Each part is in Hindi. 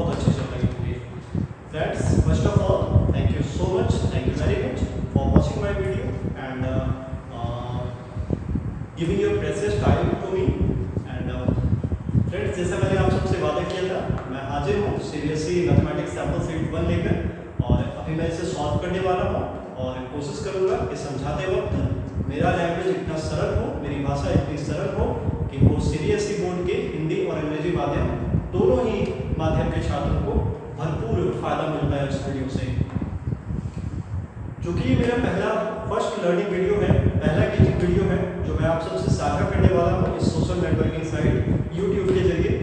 बहुत अच्छी चल रही होगी। Friends, first of all thank you so much, thank you very much for watching my video and giving your precious time to me. And friends, जैसा मैंने आप सबसे वादा किया था, मैं हाजिर हूँ सीबीएसई मैथमेटिक्स सैंपल सीट 1 लेकर। और अभी मैं इसे सॉल्व करने वाला हूँ और कोशिश करूँगा कि समझाते वक्त मेरा लैंग्वेज इतना सरल हो, मेरी भाषा इतनी सरल हो कि वो सीबीएसई बोर्ड के हिंदी और अंग्रेजी माध्यम दोनों ही माध्यम के छात्रों को भरपूर फायदा मिलता है इस वीडियो से। चूँकि ये मेरा पहला फर्स्ट लर्निंग वीडियो है, पहला टीचिंग वीडियो है जो मैं आप सबसे साझा करने वाला हूँ इस सोशल नेटवर्किंग साइट यूट्यूब के जरिए।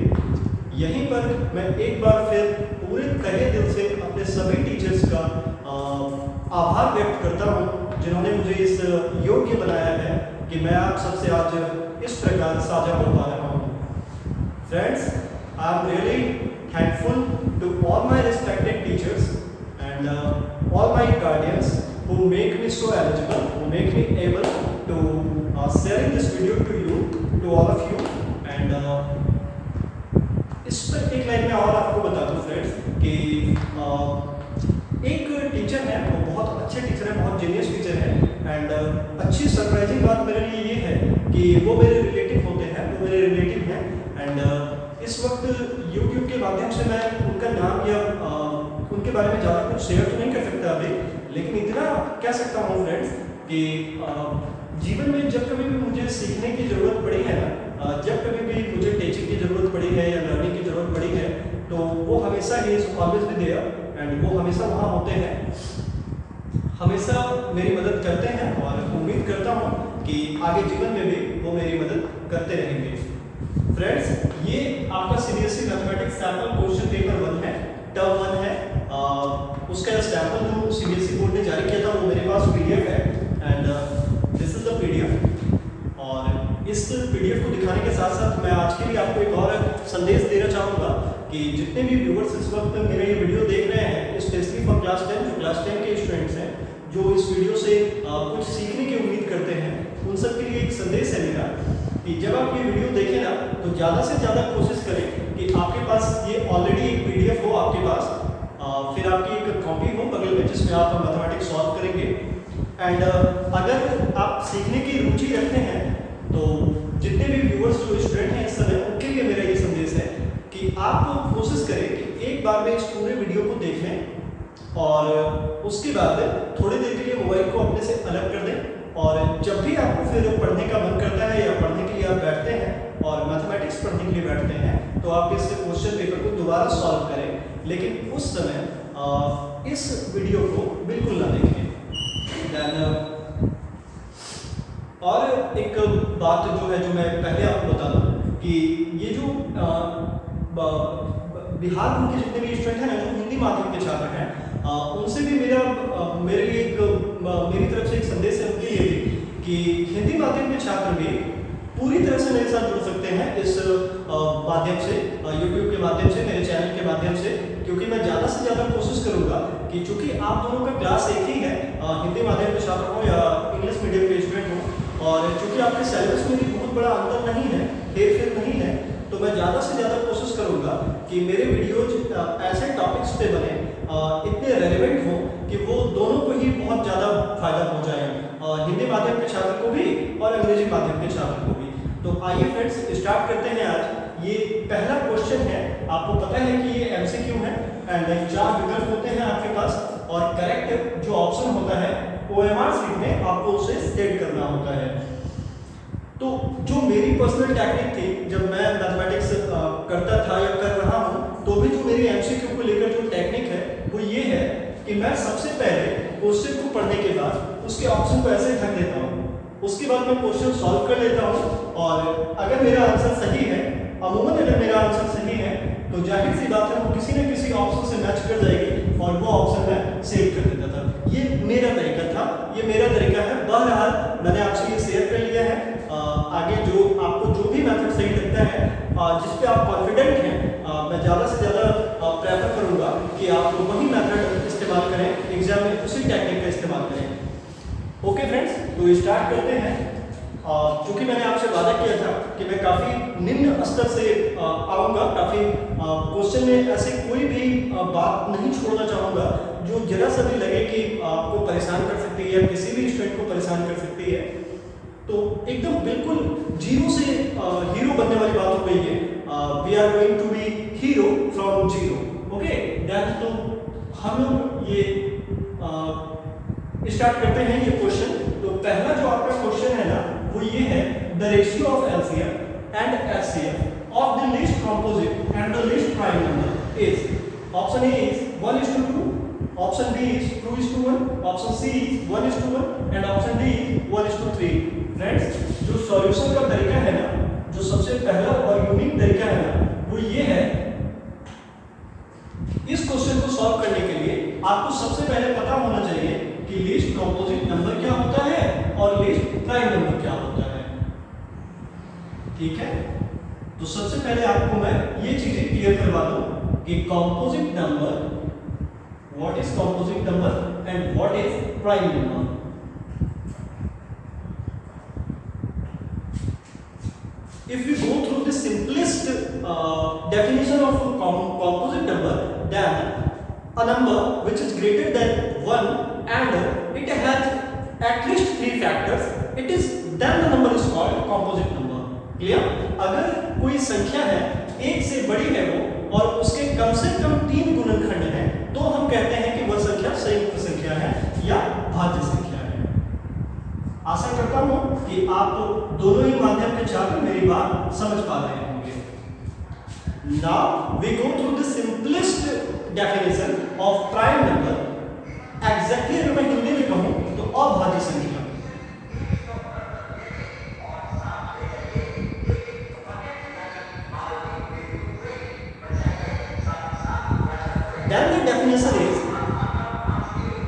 यहीं पर मैं एक बार फिर पूरे तहे दिल से अपने सभी टीचर्स का आभार व्यक्त करता हूँ जिन्होंने मुझे इस योग्य बनाया है कि मैं आप सबसे आज इस प्रकार साझा हो पा रहा हूँ। Friends, I am really thankful to all my respected teachers and all my guardians who make me so eligible, who make me able to sharing this video to you, to all of you. And इस पर एक लाइन में और आपको बता दूं फ्रेंड्स कि एक टीचर है, वो बहुत अच्छे टीचर है, बहुत जीनियस टीचर है। एंड अच्छी सरप्राइजिंग बात मेरे लिए ये है कि वो मेरे रिलेटिव होते हैं, वो मेरे रिलेटिव हैं। एंड इस वक्त YouTube के माध्यम से मैं उनका नाम या उनके बारे में ज़्यादा कुछ शेयर तो नहीं कर सकता अभी, लेकिन इतना कह सकता हूँ फ्रेंड्स कि जीवन में जब कभी भी मुझे सीखने की ज़रूरत पड़ी है ना, जब कभी भी मुझे टीचिंग की ज़रूरत पड़ी है या लर्निंग की ज़रूरत पड़ी है, तो वो हमेशा ही is always be there and वो हमेशा वहाँ होते हैं, हमेशा मेरी मदद करते हैं। और उम्मीद करता हूँ कि आगे जीवन में भी वो मेरी मदद करते रहेंगे। फ्रेंड्स, ये आपका CBSE mathematics sample question paper 1 है, टर्म 1 है। उसका सैंपल जो सीबीएसई बोर्ड ने जारी किया था वो मेरे पास पीडीएफ है and this is the PDF. और इस पीडीएफ को दिखाने के साथ साथ मैं आज के लिए आपको एक और संदेश देना चाहूँगा कि जितने भी व्यूअर्स इस वक्त मेरा ये वीडियो देख रहे हैं, स्पेशली फॉर क्लास 10, जो क्लास 10 के स्टूडेंट्स हैं जो इस वीडियो से कुछ सीखने की उम्मीद करते हैं, उन सब के लिए एक संदेश है मेरा कि जब आप ये वीडियो देखें ना, तो ज़्यादा से ज़्यादा कोशिश करें कि आपके पास ये ऑलरेडी एक पीडीएफ हो आपके पास, फिर आपकी एक कॉपी हो बगल में जिसमें आप मैथमेटिक्स सॉल्व करेंगे। एंड अगर आप सीखने की रुचि रखते हैं तो जितने भी व्यूअर्स जो स्टूडेंट हैं इस समय, उनके लिए मेरा ये संदेश है कि आप कोशिश करें कि एक बार में इस पूरे वीडियो को देख लें और उसके बाद थोड़ी देर के लिए मोबाइल को अपने से अलग कर दें। और जब भी आपको फिर पढ़ने का मन करता है या पढ़ने के लिए आप बैठते हैं और मैथमेटिक्स पढ़ने के लिए बैठते हैं, तो आप इस क्वेश्चन पेपर को दोबारा सॉल्व करें, लेकिन उस समय इस वीडियो को बिल्कुल ना देखें। और एक बात जो है, जो मैं पहले आपको बता दूं कि ये जो बिहार के जितने भी स्टूडेंट हैं ना, जो हिंदी माध्यम के छात्र हैं, उनसे भी मेरे लिए मेरी तरफ से एक संदेश है उनके लिए भी कि हिंदी माध्यम के छात्र भी पूरी तरह से मेरे साथ जुड़ सकते हैं इस माध्यम से, यूट्यूब के माध्यम से, मेरे चैनल के माध्यम से। क्योंकि मैं ज़्यादा से ज़्यादा कोशिश करूँगा कि चूँकि आप दोनों का क्लास एक ही है, हिंदी माध्यम के छात्र हो या इंग्लिश मीडियम के स्टूडेंट हो, और चूँकि आपके सिलेबस में भी बहुत बड़ा अंतर नहीं है, हेर फेर नहीं है, तो मैं ज़्यादा से ज़्यादा कोशिश करूँगा कि मेरे वीडियोज ऐसे टॉपिक्स पे बने, इतने रेलेवेंट हो कि वो दोनों को ही बहुत ज़्यादा फायदा पहुँचाएँ, हिंदी माध्यम के छात्र को भी और अंग्रेजी माध्यम के छात्र को भी। तो आइए फ्रेंड्स, स्टार्ट करते हैं। आज ये पहला क्वेश्चन है, आपको पता है कि ये एमसीक्यू है एंड 4 विकल्प होते हैं आपके पास, और करेक्ट जो ऑप्शन होता है OMR शीट में आपको उसे सेट करना होता है। तो जो मेरी पर्सनल टेक्निक थी जब मैं मैथमेटिक्स करता था या कर रहा हूँ, तो भी जो मेरी एमसीक्यू को लेकर जो टेक्निक है वो ये है कि मैं सबसे पहले क्वेश्चन को पढ़ने के बाद उसके ऑप्शन को ऐसे ढक देता हूँ, उसके बाद मैं क्वेश्चन सॉल्व कर लेता हूँ, और अगर मेरा आंसर सही है, अमूमन अगर मेरा आंसर सही है, तो जाहिर सी बात है वो किसी न किसी ऑप्शन से मैच कर जाएगी और वो ऑप्शन मैं सेव कर देता था। ये मेरा तरीका था, ये मेरा तरीका है। बहरहाल मैंने आपसे ये शेयर कर लिया है। आगे जो आपको जो भी मेथड सही लगता है, जिस पे आप कॉन्फिडेंट हैं, मैं ज़्यादा से ज़्यादा प्रेफर करूँगा कि आप वही मेथड इस्तेमाल करें, एग्जाम में उसी टेक्निक का इस्तेमाल करें। ओके फ्रेंड्स, तो स्टार्ट करते हैं। क्योंकि मैंने आपसे वादा किया था कि मैं काफ़ी निम्न स्तर से आऊँगा, काफ़ी क्वेश्चन में ऐसे कोई भी बात नहीं छोड़ना चाहूँगा जो जरा सा भी लगे कि आपको परेशान कर सकती है या किसी भी स्टूडेंट को परेशान कर सकती है। तो एकदम बिल्कुल जीरो से हीरो बनने वाली बात हो गई है। We are going to be hero from zero. Okay, that तो हम लोग ये स्टार्ट करते हैं ये क्वेश्चन। तो पहला जो आपका क्वेश्चन है ना वो ये है, the ratio of LCM and HCF of the least composite and the least prime number is. Option A is 1:2, option B is 2:1, option C is 1:1 and option D is 1:3। Friends, जो सॉल्यूशन का तरीका है ना, जो सबसे पहला और यूनिक तरीका है ना वो ये है, इस क्वेश्चन को सॉल्व करने के लिए आपको सबसे पहले पता होना चाहिए कि लीस्ट कंपोजिट नंबर क्या होता है और लीस्ट प्राइम नंबर क्या होता है। ठीक है, तो सबसे पहले आपको मैं ये चीजें क्लियर करवा दूं कि composite number, what is composite number and what is prime number. If we go through the simplest definition of a composite number, then a number which is greater than 1 and it has at least 3 factors, it is then the number is called composite number. Clear? अगर कोई संख्या है एक से बड़ी है वो और उसके कम से कम 3 गुणनखंड हैं तो हम कहते हैं कि वह संख्या संयुक्त संख्या है या भाज्य संख्या। आशा करता हूं कि आप दोनों ही माध्यम के छात्र मेरी बात समझ पा रहे होंगे। Now we go through the simplest definition of prime number. Exactly अगर मैं हिंदी में कहूं तो अभाज्य संख्या। Then the definition is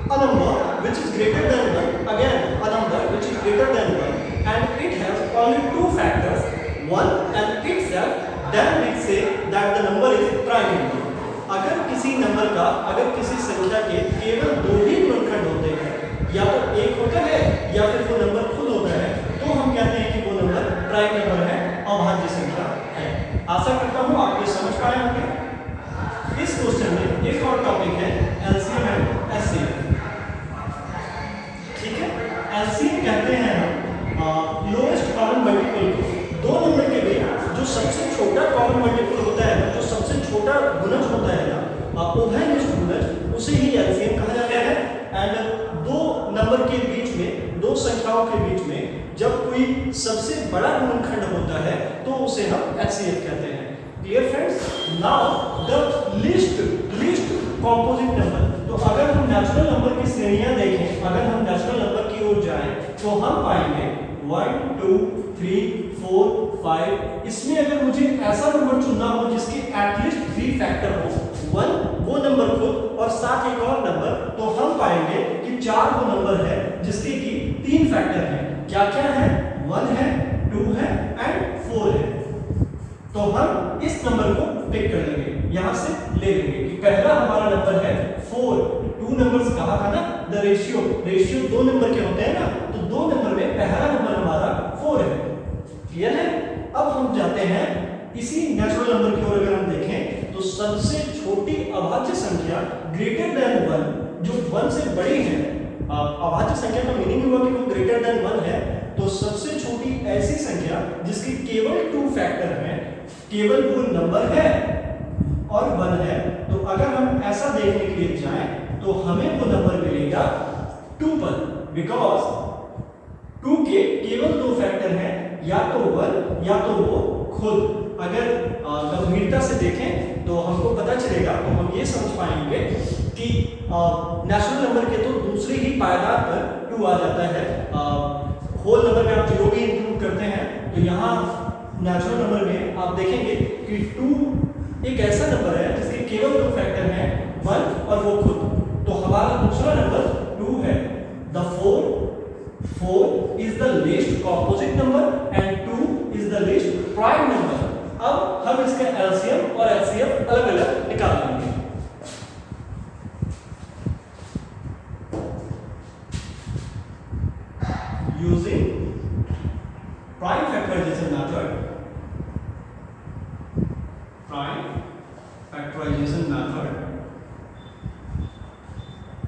a number which is greater than 1, again a number which is greater than 1 and it has only 2 factors, 1 and itself, then we say that the number is prime number. अगर किसी नंबर का, अगर किसी संख्या के केवल 2 ही गुणनखंड होते हैं, या तो एक होता है या फिर वो नंबर खुद होता है, तो हम कहते हैं कि वो नंबर प्राइम नंबर है, अभाज्य संख्या है। आशा करता हूँ आप ये समझ पाए होंगे। इस क्वेश्चन में एक और टॉपिक है एलसीएम एंड एचसीएफ। ठीक है, एलसीएम कहते हैं हम लोएस्ट कॉमन मल्टीपल को, दो नंबर के बीच जो सबसे छोटा कॉमन मल्टीपल होता है, जो सबसे छोटा गुणज होता है ना, उभयनिष्ठ गुणज, उसे ही एलसीएम कहा जाता है। एंड दो नंबर के बीच में, दो संख्याओं के बीच में जब कोई सबसे बड़ा गुणनखंड होता है तो उसे हम एचसीएफ कहते हैं। Clear friends? Now the least composite number. तो अगर हम नेचुरल नंबर की श्रेणियां देखें, अगर हम नेचुरल नंबर की ओर जाएं तो हम पाएंगे 1 2 3 4 5। इसमें अगर मुझे ऐसा नंबर चुनना हो जिसके एटलीस्ट 3 फैक्टर हो, 1 वो नंबर खुद और साथ एक और नंबर, तो हम पाएंगे कि 4 वो नंबर है जिसके कि 3 फैक्टर हैं। क्या क्या है? 1 है, 2 है एंड 4 है। तो हम इस नंबर को पिक कर लेंगे, यहां से ले लेंगे कि पहला हमारा नंबर है 4। 2 नंबर्स कहा था ना, द रेशियो 2 नंबर के होते हैं ना, तो 2 नंबर में पहला नंबर हमारा 4 है। क्लियर है? अब हम जाते हैं इसी नेचुरल नंबर की ओर। अगर हम देखें तो सबसे छोटी अभाज्य संख्या ग्रेटर देन 1, जो 1 से बड़ी है, अभाज्य संख्या का मीनिंग हुआ कि वो ग्रेटर देन 1 है, तो सबसे छोटी ऐसी संख्या जिसकी केवल 2 फैक्टर हैं, केवल वो नंबर है और 1 है। तो अगर हम ऐसा देखने के लिए जाएं तो हमें वो नंबर मिलेगा 2 पर, बिकॉज 2 के केवल 2 फैक्टर हैं, या तो 1 या तो वो खुद। अगर गंभीरता से देखें तो हमको पता चलेगा, तो हम ये समझ पाएंगे कि नेचुरल नंबर के तो दूसरे ही पायदान पर 2 आ जाता है। होल नंबर में आप 0 भी इंक्लूड करते हैं, तो यहाँ नेचुरल नंबर में आप देखेंगे कि 2 एक ऐसा नंबर है जिसके केवल 2 फैक्टर हैं, 1 और वो खुद। तो हमारा दूसरा नंबर 2 है। The 4 is the least composite number and 2 is the least prime number. अब हम इसका एलसीएम और एचसीएफ अलग अलग निकाल लेंगे। using कंपैरिजन मेथड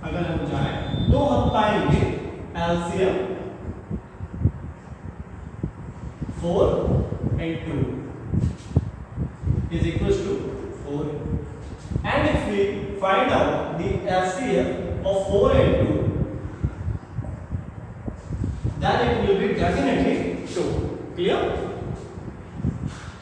अगर हम जाएं तो हम पाएंगे LCM 4 and 2 is equals to 4, and if we find out the LCM of 4 and 2, then it will be definitely 2. Clear?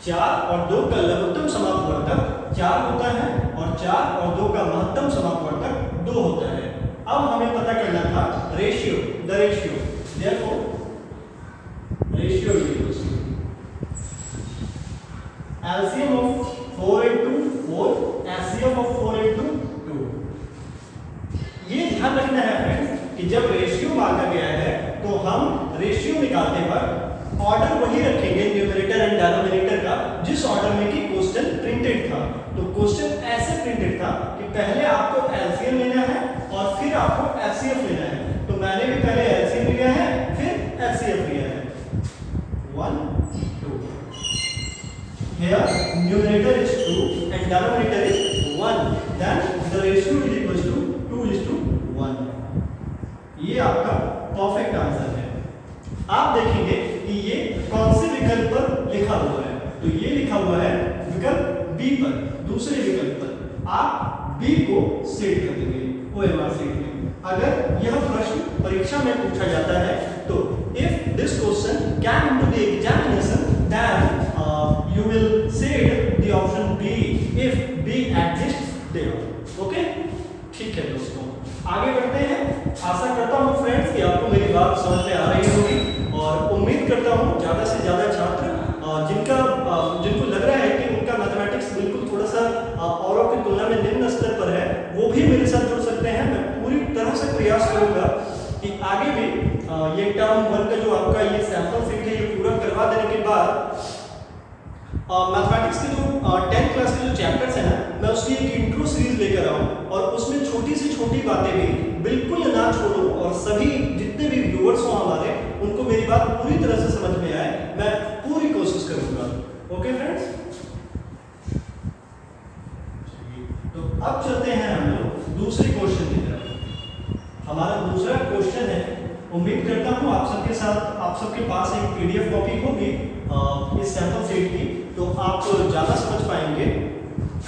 4 और 2 का लघुत्तम समापवर्तक 4 होता है और 4 और 2 का महत्तम समापवर्तक 2 होता है। अब हमें पता करना था ratio, the ratio, therefore ratio equals to LCM of 4 into 4, LCM of 4 into 2। ये ध्यान रखना है फ्रेंड्स कि जब रेशियो मांगा गया है तो हम रेशियो निकालने पर ऑर्डर वही रखेंगे न्यूमरेटर एंड डिनोमिनेटर का जिस ऑर्डर में कि क्वेश्चन प्रिंटेड था। तो क्वेश्चन ऐसे प्रिंटेड था कि पहले आपको एलसीएम लेना है और फिर आपको एचसीएफ लेना है। तो मैंने भी पहले एलसीएम लिया है फिर एचसीएफ लिया है। 1 2 here numerator is 2 and denominator is 1, then the ratio is equals to 2:1। ये आपका परफेक्ट आंसर है। आप देखेंगे कि ये कौन से विकल्प पर लिखा हुआ है, तो ये लिखा हुआ है विकल्प बी पर, दूसरे विकल्प पर। आप बी को सेट कर देंगे ओएमआर सीट में। अगर यह प्रश्न परीक्षा में पूछा जाता है तो if this question came into the examination then you will set the option B if B exists there। Okay, ठीक है दोस्तों, आगे बढ़ते हैं। आशा करता हूँ फ्रेंड्स कि आपको मेरी बात समझ में आ रही होगी और उम्मीद करता हूँ ज़्यादा से ज़्यादा छात्र जिनको लग रहा है कि उनका मैथमेटिक्स बिल्कुल थोड़ा सा औरों की तुलना में निम्न स्तर पर है, वो भी मेरे साथ जुड़ सकते हैं। मैं पूरी तरह से प्रयास करूँगा कि आगे भी ये टर्म 1 का जो आपका ये सैंपल सीट है ये पूरा करवा देने के बाद मैथमेटिक्स के जो 10th क्लास के जो चैप्टर्स हैं ना, मैं उसकी एक इंट्रो सीरीज लेकर आऊँ और उसमें छोटी सी छोटी बातें भी बिल्कुल ना छोड़ूं और सभी जितने भी व्यूअर्स हो हमारे उनको मेरी बात पूरी तरह से समझ में आए, मैं पूरी कोशिश करूँगा। ओके फ्रेंड्स, तो अब चलते हैं हम लोग दूसरे क्वेश्चन की तरफ। हमारा दूसरा क्वेश्चन है, उम्मीद करता हूँ आप सबके पास एक पीडीएफ कॉपी होगी इस सैंपल सीट की, तो आप ज़्यादा समझ पाएंगे।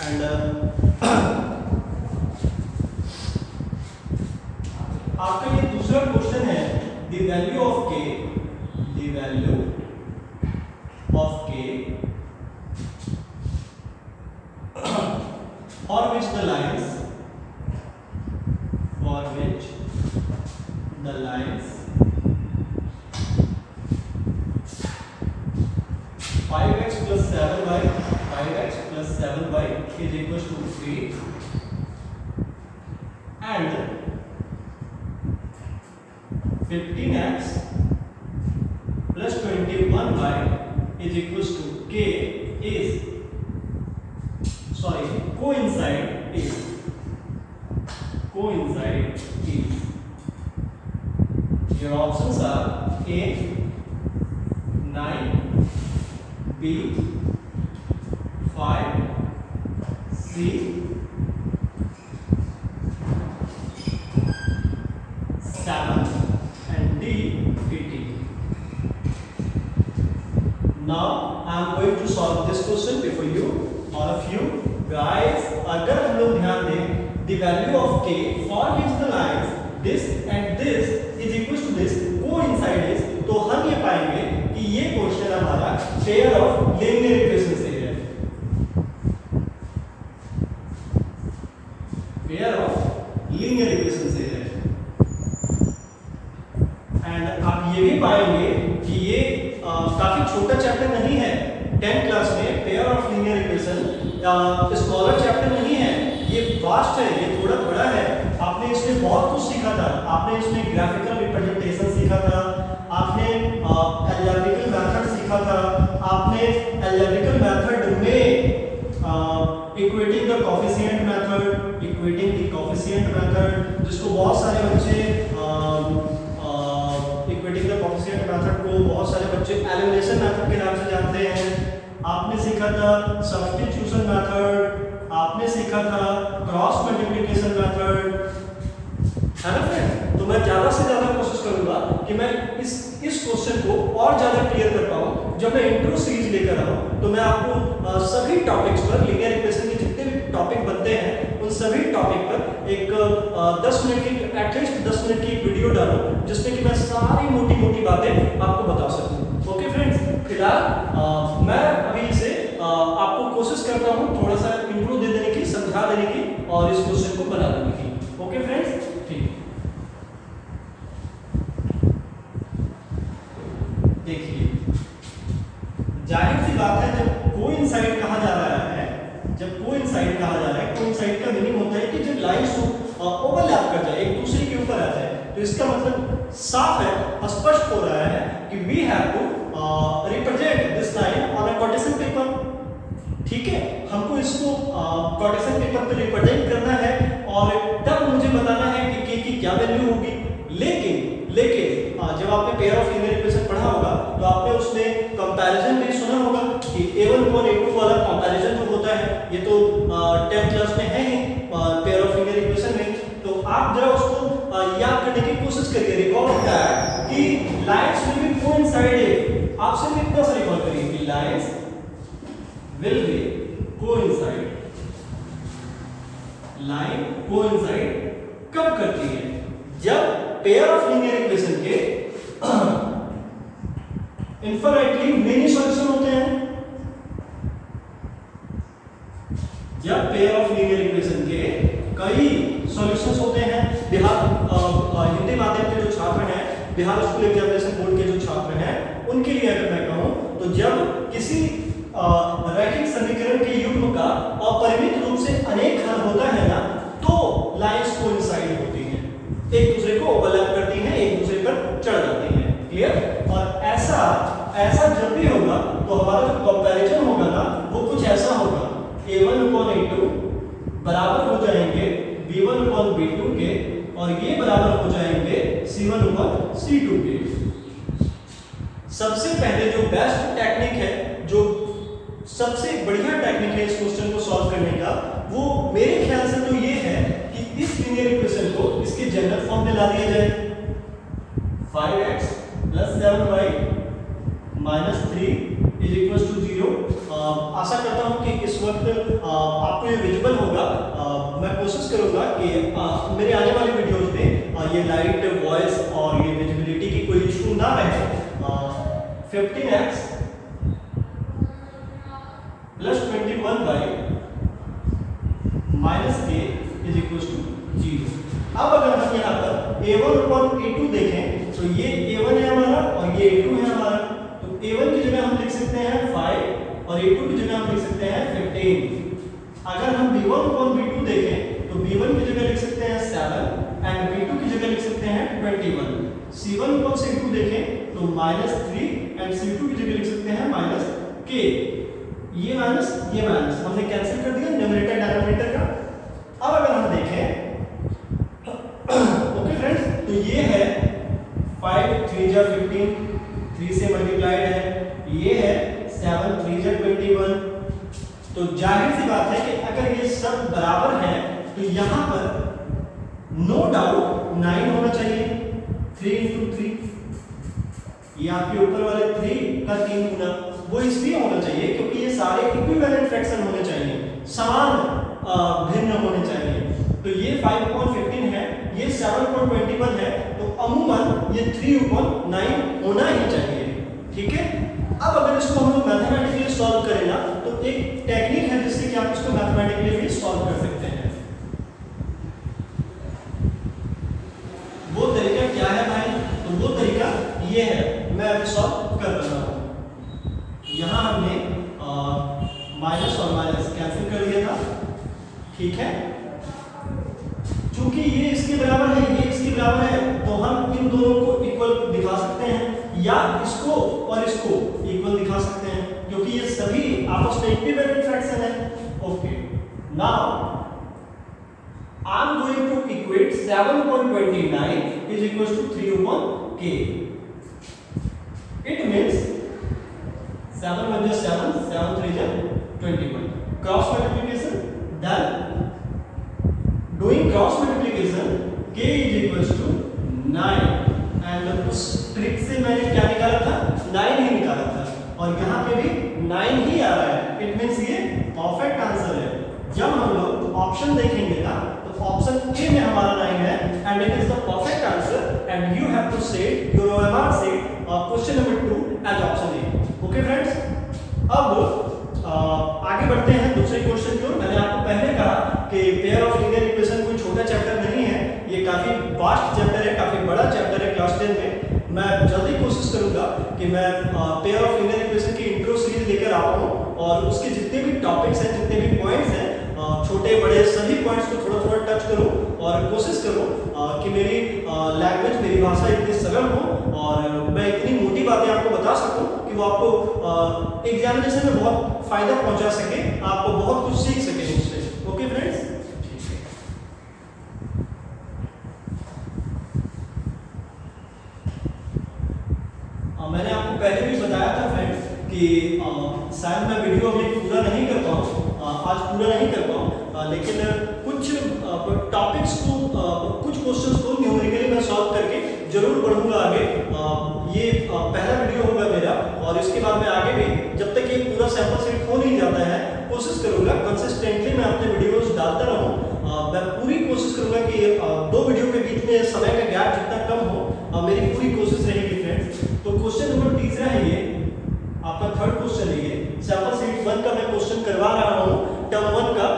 एंड आपका ये दूसरा क्वेश्चन है, द वैल्यू ऑफ के, द वैल्यू ऑफ के for which the lines, for which the lines 5x plus 7y, 5x plus 7y is equals to 3 and 15x plus 21y is equals to k is, sorry, coincide is your options are A 9, B 5, C 7 and D 18। Now I am going to solve this question before you, all of you guys। अगर हम लोग ध्यान दें, the value of k for which the lines this and this is equals to this coincide is, तो हम ये पाएंगे कि ये क्वेश्चन हमारा पेयर ऑफ लीनियर इक्वेशन से है, पेयर ऑफ लीनियर इक्वेशन से है। एंड आप ये भी पाएंगे कि ये काफी छोटा चैप्टर नहीं है 10th क्लास में। Pair of linear equation smaller chapter नहीं है, ये वास्ट है, ये थोड़ा बड़ा है। आपने इसमें बहुत कुछ सीखा था, आपने इसमें ग्राफिकल रिप्रेजेंटेशन सीखा था, आपने अलजेब्रिकल मेथड सीखा था, आपने अलजेब्रिकल मेथड में इक्वेटिंग द कोफिशिएंट मेथड, जिसको बहुत सारे बच्चे इक्वेटिंग द कोफिशिएंट मेथड को बहुत सारे बच्चे एलिमिनेशन मेथड के नाम से जानते हैं। आपने सीखा था सब्स्टिट्यूशन मेथड, आपने सीखा था क्रॉस मल्टीप्लिकेशन मेथड, है ना फ्रेंड। तो मैं ज्यादा से ज्यादा कोशिश करूंगा कि मैं इस क्वेश्चन को और ज्यादा क्लियर कर पाऊं। जब मैं इंट्रो सीरीज लेकर आऊं तो मैं आपको सभी टॉपिक्स पर, लीनियर इक्वेशन के जितने भी टॉपिक बनते हैं उन सभी टॉपिक पर एक 10 मिनट की, एटलीस्ट 10 मिनट की एक वीडियो डालूं जिसमें कि मैं सारी मोटी मोटी बातें आपको बता सकूं। ओके फ्रेंड्स, फिलहाल मैं अभी से आपको कोशिश करता हूं थोड़ा सा इंट्रो दे देने की, समझा देने की और इस क्वेश्चन को बना देने की। ओके फ्रेंड्स, ठीक। देखिए, जाहिर सी बात है जब कोइंसाइड कहा जा रहा है, जब कोइंसाइड कहा जा रहा है, कोइंसाइड का मीनिंग होता है कि जब लाइंस ओवरलैप कर जाए, एक दूसरे के ऊपर आ जाए, तो इसका मतलब साफ है, स्पष्ट हो रहा है कि we have to represent this line on a quadratic paper. ठीक है, हमको इसको क्वाड्रेटिक पेपर पे रिप्रेजेंट करना है और तब मुझे बताना है कि k की क्या वैल्यू होगी। लेकिन जब आपने पेयर ऑफ लीनियर इक्वेशन पढ़ा होगा तो आपने उसमें कंपैरिजन भी सुना होगा कि a1 और a2 वाला कंपैरिजन जो होता है, ये तो 10th क्लास में है ही पेयर ऑफ लीनियर इक्वेशन में। तो आप जरा उसको याद करने की कोशिश करिए, रिकॉल दैट कि लाइंस विल बी कोइंसाइड। आप सिर्फ इतना सा रिकॉल करिए कि lines will be coincide. Line coincide कब करती है? जब पेयर ऑफ लीनियर इक्वेशन के इनफाइनाइटली मेनी सॉल्यूशन होते हैं। जब पेयर ऑफ लीनियर इक्वेशन के कई सॉल्यूशंस होते हैं। बिहार हिंदी माध्यम के जो छात्र हैं, बिहार स्कूल एग्जामिनेशन बोर्ड के जो छात्र हैं, उनके लिए अगर मैं कहूं तो जब किसी रैखिक समीकरण के युग्म का अपरिमित रूप से अनेक हल होता है ना, तो लाइंस कोइंसाइड होती हैं, एक दूसरे को ओवरलैप करती हैं, एक दूसरे पर चढ़ जाती हैं। क्लियर? और ऐसा जब भी होगा तो हमारा जो कंपैरिजन होगा ना, वो कुछ ऐसा होगा, a1 upon a2 बराबर हो जाएंगे b1 upon b2 के, और ये बराबर हो जाएंगे c1 upon c2 के। सबसे पहले जो बेस्ट टेक्निक है, जो सबसे बढ़िया टेक्निक है इस क्वेश्चन को सॉल्व करने का, वो मेरे ख्याल से तो ये है कि इस लीनियर इक्वेशन को इसके जनरल फॉर्म में ला दिया जाए, 5x + 7y - 3 = 0। आशा करता हूं कि इस वक्त आपको ये विजिबल होगा। मैं कोशिश करूंगा कि मेरे आने वाले वीडियोस में ये लाइट, वॉइस और ये विजिबिलिटी की कोई इशू ना रहे। 15x + 21y - k = 0। अब अगर हम यहाँ पर a1 upon a2 देखें तो ये a1 है हमारा और ये a2 है हमारा। तो a1 की जगह हम लिख सकते हैं 5 और a2 की जगह हम लिख सकते हैं 15। अगर हम b1 upon b2 देखें तो b1 की जगह लिख सकते हैं 7 एंड b2 की जगह लिख सकते हैं 21। c1 upon c2 देखें तो -3 एंड c2 की जगह लिख सकते हैं -k। ये माइनस हमने कैंसिल कर दिया न्यूमरेटर डिनोमिनेटर का। अब अगर हम देखें ओके फ्रेंड्स, तो ये है 5 3 जा 15, 3 से मल्टीप्लाइड है, ये है 7 3 जा 21। तो जाहिर सी बात है कि अगर ये सब बराबर हैं तो यहाँ पर नो डाउट 9 होना चाहिए, 3 × 3। ये आपके ऊपर वाले 3 का 3 गुना, वो इसलिए होना चाहिए क्योंकि ये सारे इक्विवेलेंट फ्रैक्शन होने चाहिए, समान भिन्न होने चाहिए। तो ये 5/15 है, ये 7/21 है, तो अमूमन ये 3/9 होना ही चाहिए। ठीक है? अब अगर इसको हम लोग मैथमेटिकली सॉल्व करें ना, तो एक टेक्निक है जिससे कि आप इसको मैथमेटिकली भी सॉल्व कर सकते हैं। वो तरीका क्या है भाई? तो वो तरीका ये है, मैं अभी सॉल्व कर रहा हूं। यहां हमने माइनस और माइनस कैंसिल कर दिया था। ठीक है? चूंकि ये इसके बराबर है, ये इसके बराबर है, तो हम इन दोनों को इक्वल दिखा सकते हैं, या इसको और इसको इक्वल दिखा सकते हैं, क्योंकि ये सभी आपस में इक्विवेलेंट फ्रैक्शन है। Okay, now I am going to equate 7/29 = 3/k। It means 7 × 7 7 3 × 21 cross multiplication doing cross multiplication k is equals to 9 and उस ट्रिक से मैंने क्या निकाला था 9 ही निकाला था और यहाँ पे भी 9 ही आ रहा है। इट मींस ये परफेक्ट आंसर है। जब हम लोग ऑप्शन देखेंगे ना तो ऑप्शन ए में हमारा 9 है and it is the perfect answer and you have to say your OMR से question number 2 as option A. Okay friends, अब आगे बढ़ते हैं दूसरे क्वेश्चन की ओर। मैंने आपको पहले कहा कि पेयर ऑफ लीनियर इक्वेशन कोई छोटा चैप्टर नहीं है, ये काफी वास्ट चैप्टर है, काफी बड़ा चैप्टर है क्लास 10 में। मैं जल्दी कोशिश करूंगा कि मैं पेयर ऑफ लीनियर इक्वेशन की इंट्रो सीरीज लेकर आता हूं और उसके जितने भी टॉपिक्स हैं, जितने भी पॉइंट्स हैं, छोटे बड़े सभी पॉइंट्स को थोड़ा थोड़ा टच करूं और कोशिश करूं कि मेरी लैंग्वेज, मेरी भाषा इतनी सरल हो और मैं इतनी मोटी बातें आपको बता सकूं कि वो आपको एग्जामिनेशन में बहुत फायदा पहुंचा सके, आपको बहुत कुछ सीख सके उससे। ओके फ्रेंड्स, मैंने आपको पहले भी बताया था फ्रेंड्स कि शायद मैं वीडियो अभी पूरा नहीं कर पाऊँ, आज पूरा नहीं कर पाऊँ, लेकिन कुछ टॉपिक्स को, कुछ क्वेश्चंस को न्यूमेरिकली मैं सॉल्व करके जरूर बढ़ूंगा आगे। ये पहला वीडियो होगा मेरा और इसके बाद मैं आगे भी, जब तक ये पूरा सैंपल सेट हो नहीं जाता है, कोशिश करूंगा कंसिस्टेंटली मैं अपने वीडियोस डालता रहूं। मैं पूरी कोशिश करूंगा कि 2 वीडियो के बीच में समय का गैप जितना कम हो, मेरी पूरी कोशिश रहेगी फ्रेंड्स। तो क्वेश्चन नंबर तीसरा है ये आपका थर्ड क्वेश्चन है, ये सैंपल सेट 1 का मैं क्वेश्चन करवा रहा हूँ, टर्म 1 का।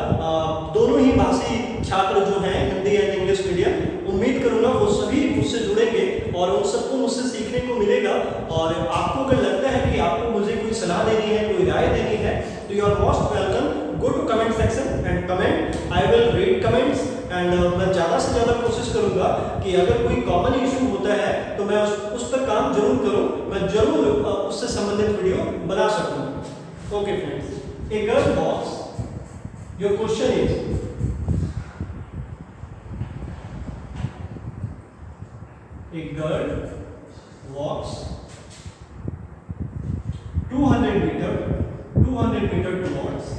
दोनों ही भाषी छात्र जो हैं, हिंदी एंड इंग्लिश मीडियम, उम्मीद करूंगा वो सभी मुझसे जुड़ेंगे और उन सबको मुझसे सीखने को मिलेगा। और आपको अगर लगता है कि आपको मुझे कोई सलाह देनी है, कोई राय देनी है, तो you are most welcome. Go to comment section and comment, I will read comments and मैं ज़्यादा से ज़्यादा कोशिश करूंगा कि अगर कोई कॉमन इशू होता है तो मैं उस पर काम जरूर करूं, मैं जरूर उससे संबंधित वीडियो बना सकूं। Okay friends, a girl walks, your question is a girl walks 200 meter towards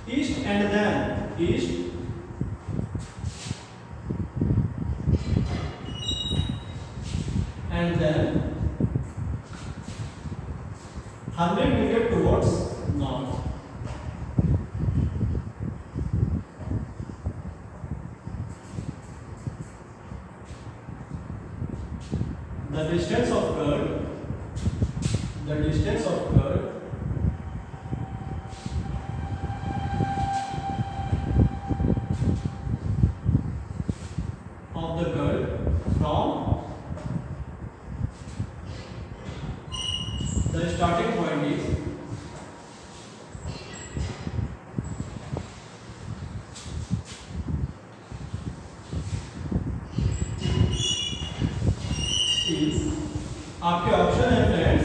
east and then east and then 100 meter towards north. The distance of curve of the curve from the starting point is आपके ऑप्शन है फ्रेंड्स।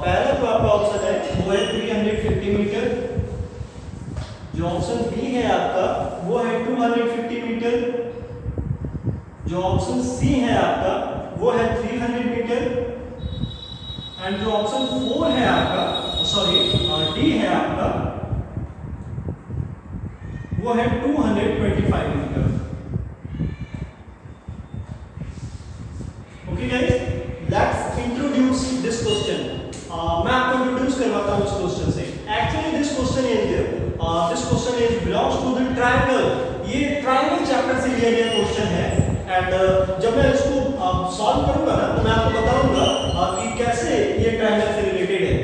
पहला जो आपका ऑप्शन है वो है 350 मीटर, जो ऑप्शन बी है आपका वो है 250 मीटर, जो ऑप्शन सी है आपका वो है 300 मीटर एंड जो ऑप्शन 4 है आपका, सॉरी डी है आपका, वो है 225 metre. Okay guys, let's introduce this question. मैं आपको इंट्रोड्यूस करवाता हूं इस क्वेश्चन से। Actually this question is belongs to the triangle. ये ट्रायंगल चैप्टर से लिया गया क्वेश्चन है एंड जब मैं इसको सॉल्व करूंगा ना तो मैं आपको बताऊंगा कि कैसे ये ट्रायंगल से रिलेटेड है।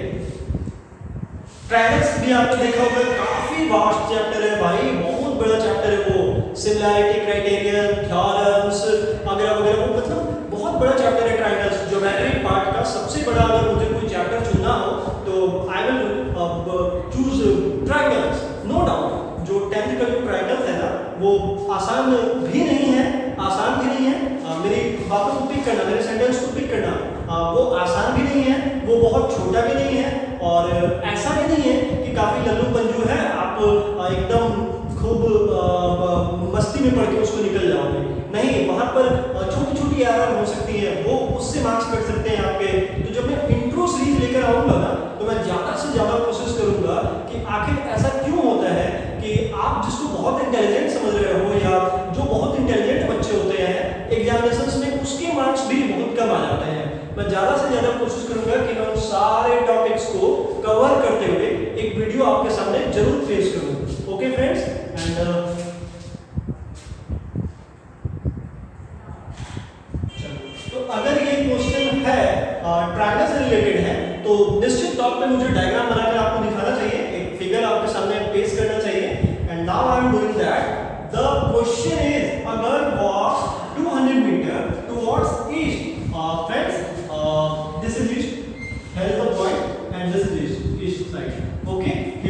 ट्रायंगल्स भी आपने देखा होगा, काफी वास्ट चैप्टर है भाई, बहुत बड़ा चैप्टर है वो। सिमिलैरिटी क्राइटेरियन, थ्योरम्स वगैरह वगैरह, वो मतलब बहुत बड़ा चैप्टर है ट्रायंगल्स। ज्योमेट्रिक पार्ट का सबसे बड़ा अगर मुझे कोई चैप्टर चुनना हो तो I will choose triangles, no doubt. जो 10th का जो ट्रायंगल्स है ना वो आसान भी नहीं है, आसान भी नहीं है, मेरी बातों को पिक करना, मेरे सेंटेंस को पिक करना, वो आसान भी नहीं है, वो बहुत छोटा भी नहीं है और ऐसा भी नहीं है कि काफी लल्लू पंजू है, आप एकदम खूब मस्ती में पढ़ के उसको निकल जाओगे। नहीं, वहां पर छोटी छोटी एरर हो सकती है, वो उससे मार्क्स कट सकते हैं आपके। तो जब मैं इंट्रो सीरीज लेकर आऊंगा ना तो मैं ज्यादा से ज्यादा कोशिश करूंगा कि आखिर ऐसा क्यों होता है कि आप जिसको बहुत इंटेलिजेंट समझ रहे हो या जो बहुत इंटेलिजेंट बच्चे होते हैं एग्जामिनेशंस में, उसके मार्क्स भी बहुत कम आ जाते हैं। मैं ज़्यादा से ज़्यादा कोशिश करूंगा कि मैं उन सारे टॉपिक्स को कवर करते हुए एक वीडियो आपके सामने जरूर पेश करूँ। ओके फ्रेंड्स, एंड तो अगर ये क्वेश्चन है ट्रायंगल से रिलेटेड है तो निश्चित तौर पे मुझे डायग्राम बनाकर आपको दिखाना चाहिए, एक फिगर आपके सामने पेश करना चाहिए। And now I am doing that. The question is अगर walk 200 metre towards east, friends this is east, here is the point and this is east side. Okay, she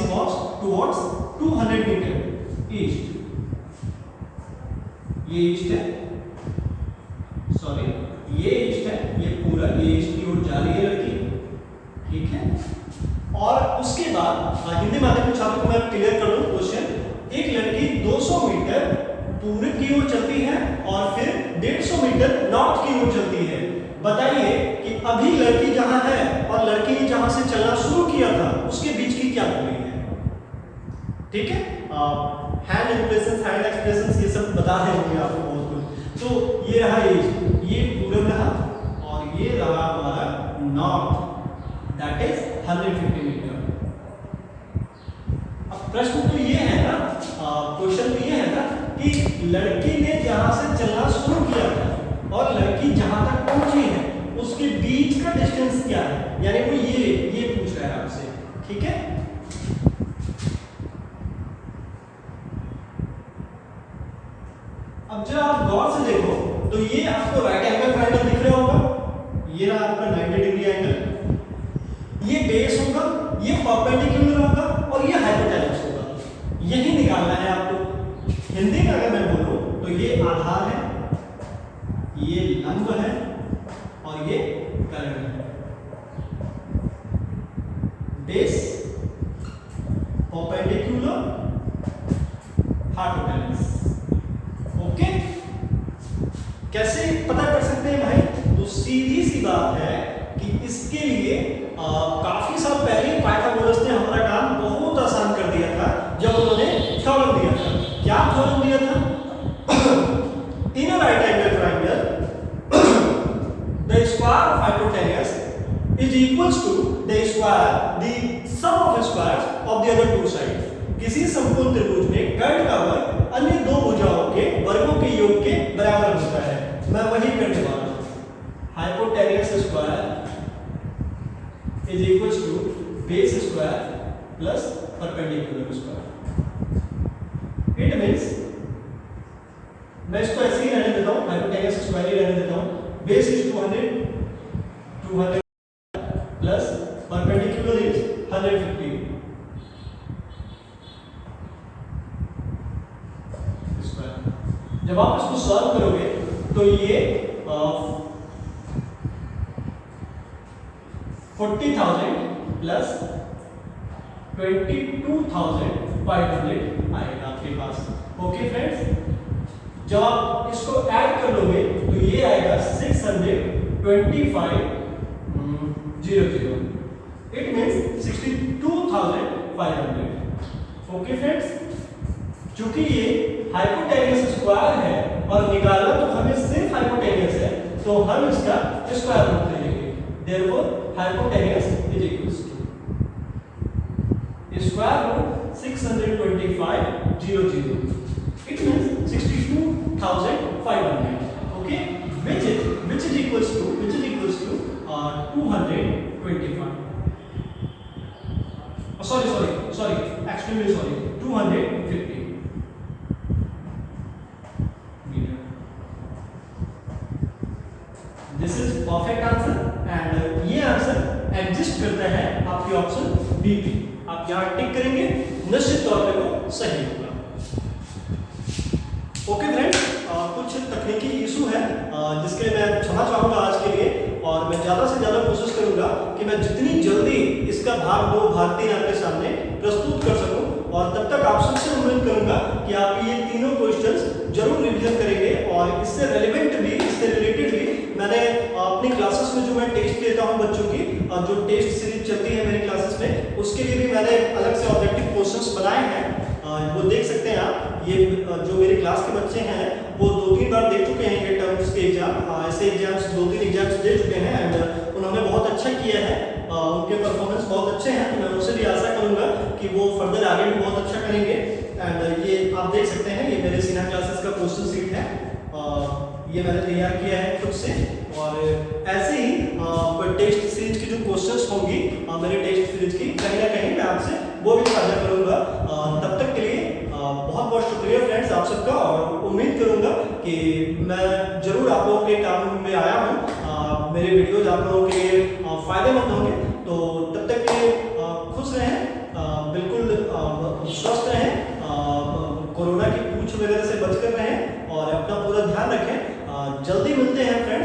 walks towards 200 meter east. ये ईस्ट है, सॉरी ये ईस्ट है, ये पूरा ये ईस्ट की ओर जा रही है लड़की, ठीक है। और उसके बाद हिंदी माध्यम के छात्रों को मैं क्लियर कर दूं क्वेश्चन। एक लड़की 200 मीटर पूर्व की ओर चलती है और फिर 150 मीटर नॉर्थ की ओर चलती है। बताइए कि अभी लड़की जहां है और लड़की ने जहां से चलना शुरू किया था उसके बीच की क्या दूरी है, ठीक है। हैंड इंप्रेशंस, हैंड एक्सप्रेशंस ये सब बता रहे होंगे आपको बहुत कुछ। तो ये रहा ईस्ट, ये पूरब रहा और ये रहा हमारा नॉर्थ, दैट इज 150 मीटर। अब प्रश्न तो ये है ना, क्वेश्चन तो ये है ना कि लड़की ने जहां से चलना शुरू किया था और लड़की जहां तक पहुंची है उसके बीच का डिस्टेंस क्या है, यानी वो ये पूछ रहा है आपसे, ठीक है। अब जब आप गौर से देखो तो ये आपको राइट एंगल ट्रायंगल दिख रहा होगा, ये रहा आपका 90 डिग्री एंगल, ये बेस होगा, ये परपेंडिकुलर होगा और ये हाइपोटेन्यूस होगा। यही निकालना है आपको। हिंदी में अगर मैं बोलूं तो ये आधार है, ये लंब है और ये कर्ण है। Base, perpendicular, hypotenuse. ओके, कैसे पता कर सकते हैं भाई? तो सीधी सी बात है कि इसके लिए काफी साल पहले पाइथागोरस ने हमारा काम बहुत आसान कर दिया था जब उन्होंने थ्योरम दिया था। क्या थ्योरम दिया था? In a right angle triangle the square of hypotenuse is equals to the sum of squares of the other two sides. किसी समकोण त्रिभुज में कर्ण का वर्ग अन्य दो भुजाओं के वर्गों के योग के बराबर होता है। मैं वही करने वाला हूं। Hypotenuse square is equals to base square plus perpendicular square. It means मैं इसको ऐसे ही रहने देता हूं, हाइपोटेन्यूस स्क्वायर ही रहने देता हूं। Base is 200 plus perpendicular is 150 square. जब आप इसको सॉल्व करोगे तो ये 40,000 प्लस 22,500 आएगा आपके पास। ओके फ्रेंड्स, जब आप इसको ऐड कर लोगे तो ये आएगा 625,000। It means 62,500। ओके फ्रेंड्स, चूंकि ये हाइपोटेन्यूस स्क्वायर है और निकालना तो हमें सिर्फ हाइपोटेन्यूस है तो हम इसका स्क्वायर रूट ले लेंगे। Therefore hypotenuse is equals to square root 625,000। It means 62,500. Okay, which is equals to 225. Sorry. Extremely sorry. 250 meter. This is perfect answer and ये आंसर एग्जिस्ट करता है आपके ऑप्शन बी पे। आप यहाँ टिक करेंगे, निश्चित तौर पे वो सही होगा। ओके फ्रेंड्स, कुछ तकनीकी इशू है जिसके लिए मैं क्षमा चाहूँगा आज के लिए, और मैं ज़्यादा से ज़्यादा कोशिश करूँगा कि मैं जितनी जल्दी इसका भाग 2 भाग 3 आपके सामने प्रस्तुत कर सकूँ। और तब तक आप सबसे उम्मीद करूँगा कि आप ये तीनों क्वेश्चंस जरूर रिवीजन करेंगे और इससे रेलिवेंट भी, इससे रिलेटेड भी मैंने अपनी क्लासेस में जो मैं टेस्ट देता हूँ बच्चों की, जो टेस्ट सीरीज चलती है मेरी क्लासेस में, उसके लिए भी मैंने अलग से ऑब्जेक्टिव क्वेश्चंस बनाए हैं। वो देख सकते हैं आप। ये जो मेरी क्लास के बच्चे हैं वो 2-3 बार दे चुके हैं ये टर्म्स के एग्जाम। ऐसे एग्जाम्स 2-3 एग्जाम्स दे चुके हैं एंड उन्होंने बहुत अच्छा किया है। उनके परफॉर्मेंस बहुत अच्छे हैं, तो मैं उनसे भी आशा करूंगा कि वो फर्दर आगे भी बहुत अच्छा करेंगे। एंड ये आप देख सकते हैं, ये मेरे सीना क्लासेस का क्वेश्चन सीट है। ये मैंने तैयार किया है खुद से। और ऐसे ही टेस्ट सीरीज की जो क्वेश्चंस होंगी मेरे टेस्ट सीरीज की, कहीं ना कहीं मैं आपसे वो भी साझा करूंगा। तब तक के लिए बहुत बहुत शुक्रिया फ्रेंड्स आप सबका, और उम्मीद करूंगा कि मैं जरूर आप लोगों के काम में आया हूँ। मेरे वीडियोज आप लोगों के लिए फायदेमंद होंगे। तो तब तक के लिए खुश रहें, बिल्कुल स्वस्थ रहें, कोरोना की पूछ वगैरह से बचकर रहें और अपना पूरा ध्यान रखें। जल्दी मिलते हैं फ्रेंड्स।